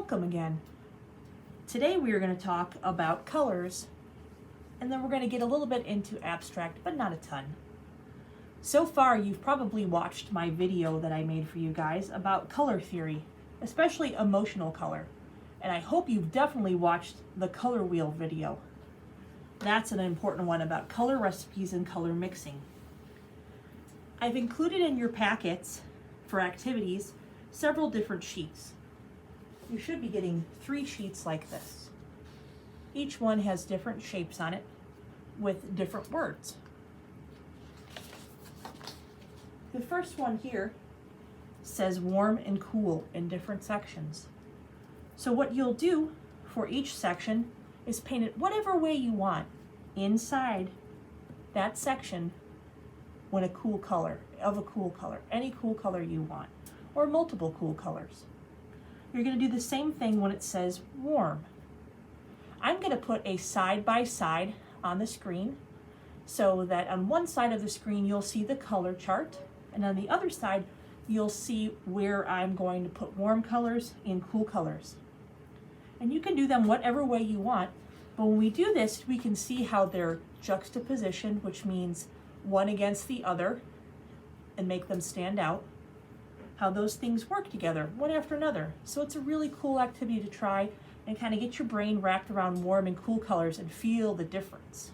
Welcome again. Today we are going to talk about colors, and then we're going to get a little bit into abstract, but not a ton. So far you've probably watched my video that I made for you guys about color theory, especially emotional color, and I hope you've definitely watched the color wheel video. That's an important one about color recipes and color mixing. I've included in your packets for activities several different sheets. You should be getting 3 sheets like this. Each one has different shapes on it with different words. The first one here says warm and cool in different sections. So what you'll do for each section is paint it whatever way you want inside that section with a cool color, any cool color you want, or multiple cool colors. You're going to do the same thing when it says warm. I'm going to put a side by side on the screen so that on one side of the screen you'll see the color chart, and on the other side you'll see where I'm going to put warm colors and cool colors. And you can do them whatever way you want, but when we do this we can see how they're juxtaposition, which means one against the other, and make them stand out. How those things work together, one after another. So it's a really cool activity to try and kind of get your brain wrapped around warm and cool colors and feel the difference.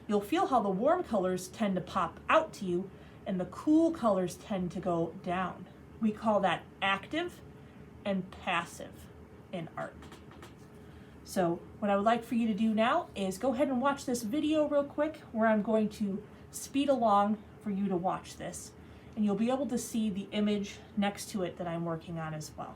You'll feel how the warm colors tend to pop out to you and the cool colors tend to go down. We call that active and passive in art. So what I would like for you to do now is go ahead and watch this video real quick where I'm going to speed along for you to watch this. And you'll be able to see the image next to it that I'm working on as well.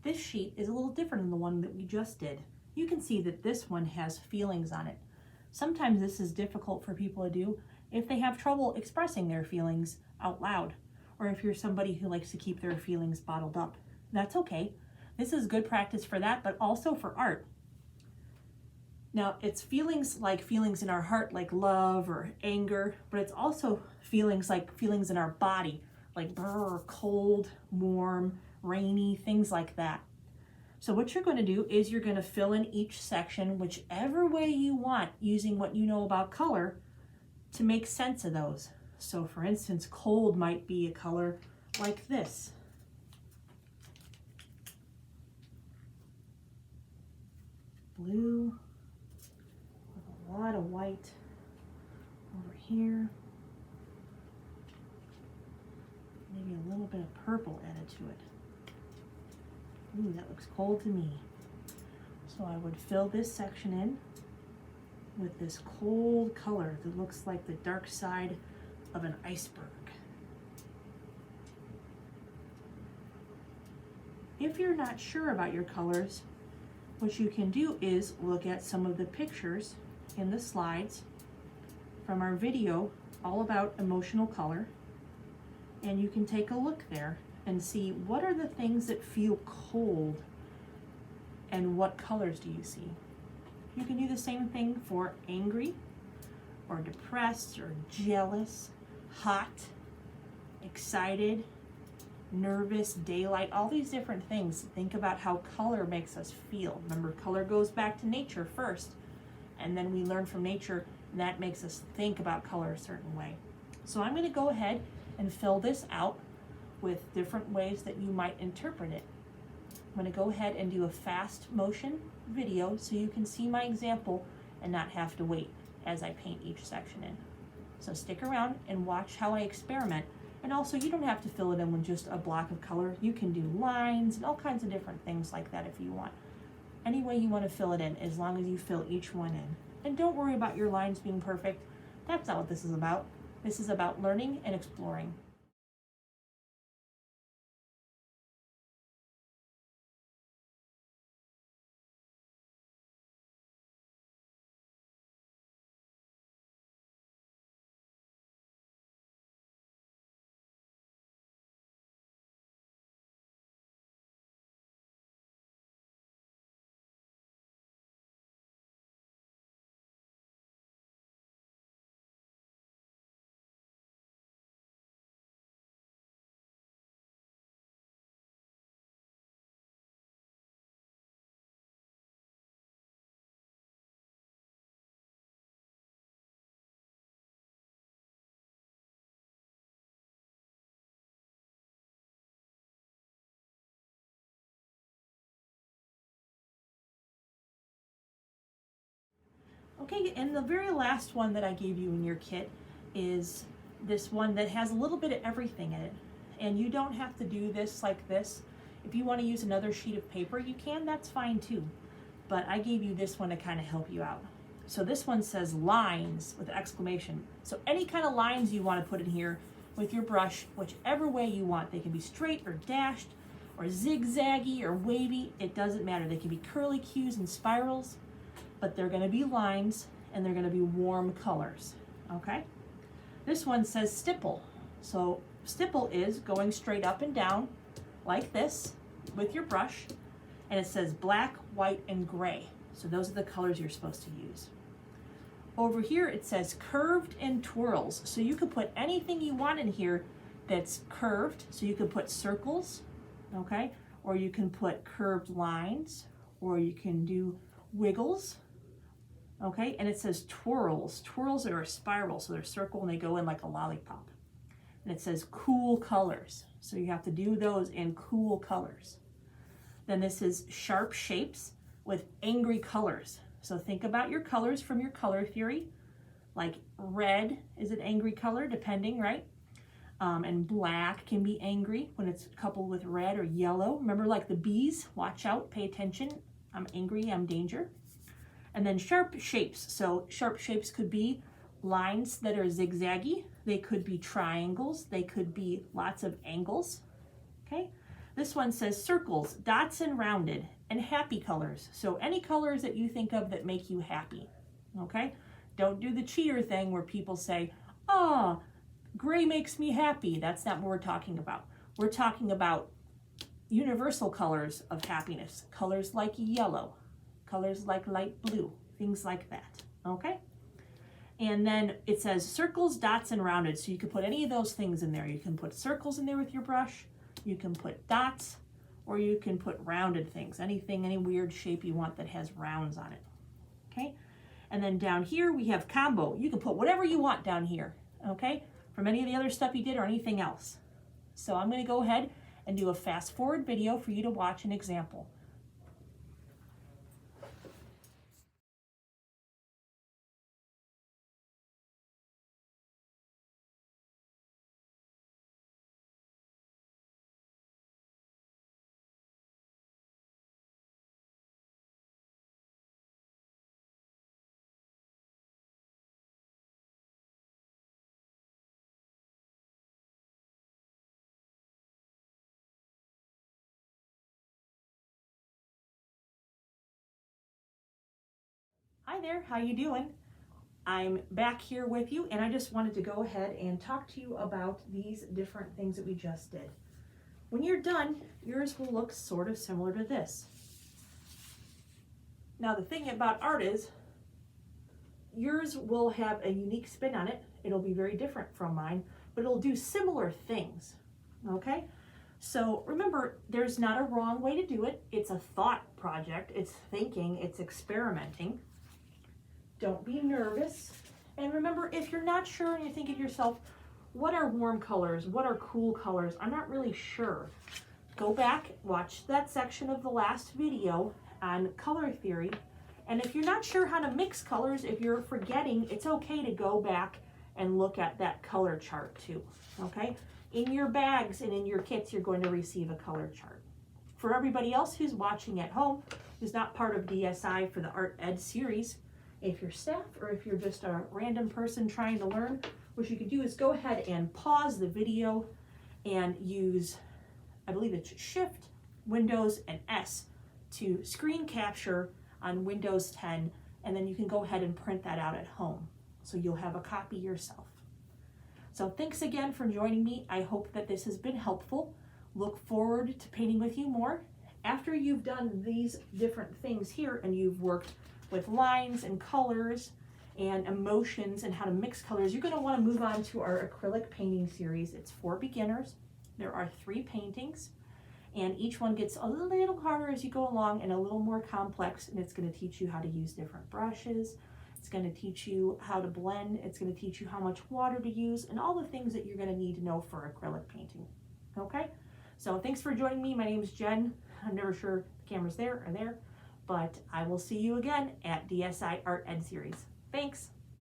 This sheet is a little different than the one that we just did. You can see that this one has feelings on it. Sometimes this is difficult for people to do if they have trouble expressing their feelings out loud, or if you're somebody who likes to keep their feelings bottled up. That's okay. This is good practice for that, but also for art. Now, it's feelings like feelings in our heart, like love or anger, but it's also feelings like feelings in our body, like brr, cold, warm, rainy, things like that. So what you're going to do is you're going to fill in each section whichever way you want using what you know about color to make sense of those. So for instance, cold might be a color like this. Blue with a lot of white over here. Maybe a little bit of purple added to it. Ooh, that looks cold to me. So I would fill this section in with this cold color that looks like the dark side of an iceberg. If you're not sure about your colors, what you can do is look at some of the pictures in the slides from our video all about emotional color, and you can take a look there and see what are the things that feel cold and what colors do you see. You can do the same thing for angry or depressed or jealous, hot, excited, nervous, daylight, all these different things. Think about how color makes us feel. Remember, color goes back to nature first, and then we learn from nature, and that makes us think about color a certain way. So I'm going to go ahead and fill this out with different ways that you might interpret it. I'm going to go ahead and do a fast motion video so you can see my example and not have to wait as I paint each section in. So stick around and watch how I experiment. And also, you don't have to fill it in with just a block of color. You can do lines and all kinds of different things like that if you want. Any way you want to fill it in, as long as you fill each one in. And don't worry about your lines being perfect. That's not what this is about. This is about learning and exploring. Okay, and the very last one that I gave you in your kit is this one that has a little bit of everything in it. And you don't have to do this like this. If you want to use another sheet of paper, you can, that's fine too. But I gave you this one to kind of help you out. So this one says lines with exclamation. So any kind of lines you want to put in here with your brush, whichever way you want. They can be straight or dashed or zigzaggy or wavy. It doesn't matter. They can be curly cues and spirals, but they're going to be lines and they're going to be warm colors. Okay? This one says stipple. So stipple is going straight up and down like this with your brush, and it says black, white, and gray. So those are the colors you're supposed to use. Over here it says curved and twirls. So you could put anything you want in here that's curved. So you can put circles, okay? Or you can put curved lines, or you can do wiggles, okay? And it says twirls. Twirls are a spiral, so they're circle and they go in like a lollipop. And it says cool colors. So you have to do those in cool colors. Then this is sharp shapes with angry colors. So think about your colors from your color theory. Like red is an angry color, depending, right? And black can be angry when it's coupled with red or yellow. Remember, like the bees, watch out, pay attention. I'm angry, I'm danger. And then sharp shapes. So sharp shapes could be lines that are zigzaggy. They could be triangles. They could be lots of angles. Okay. This one says circles, dots, and rounded, and happy colors. So any colors that you think of that make you happy. Okay. Don't do the cheater thing where people say, oh, gray makes me happy. That's not what we're talking about. We're talking about universal colors of happiness. Colors like yellow, colors like light blue, things like that. Okay. And then it says circles, dots, and rounded. So you can put any of those things in there. You can put circles in there with your brush. You can put dots, or you can put rounded things. Anything, any weird shape you want that has rounds on it. Okay. And then down here we have combo. You can put whatever you want down here. Okay. From any of the other stuff you did or anything else. So I'm going to go ahead and do a fast forward video for you to watch an example. Hi there, how you doing? I'm back here with you, and I just wanted to go ahead and talk to you about these different things that we just did. When you're done, yours will look sort of similar to this. Now the thing about art is, yours will have a unique spin on it. It'll be very different from mine, but it'll do similar things, okay? So remember, there's not a wrong way to do it. It's a thought project. It's thinking, it's experimenting. Don't be nervous. And remember, if you're not sure and you're thinking to yourself, what are warm colors? What are cool colors? I'm not really sure. Go back, watch that section of the last video on color theory. And if you're not sure how to mix colors, if you're forgetting, it's okay to go back and look at that color chart too, okay? In your bags and in your kits, you're going to receive a color chart. For everybody else who's watching at home, who's not part of DSI for the Art Ed series, if you're staff or if you're just a random person trying to learn, what you can do is go ahead and pause the video and use, I believe it's Shift, Windows, and S to screen capture on Windows 10, and then you can go ahead and print that out at home. So you'll have a copy yourself. So thanks again for joining me. I hope that this has been helpful. Look forward to painting with you more. After you've done these different things here and you've worked with lines and colors and emotions and how to mix colors, you're going to want to move on to our acrylic painting series. It's for beginners. There are 3 paintings, and each one gets a little harder as you go along and a little more complex, and it's going to teach you how to use different brushes. It's going to teach you how to blend. It's going to teach you how much water to use and all the things that you're going to need to know for acrylic painting. Okay? So thanks for joining me. My name is Jen. I'm never sure the camera's there or there, but I will see you again at DSI Art Ed Series. Thanks.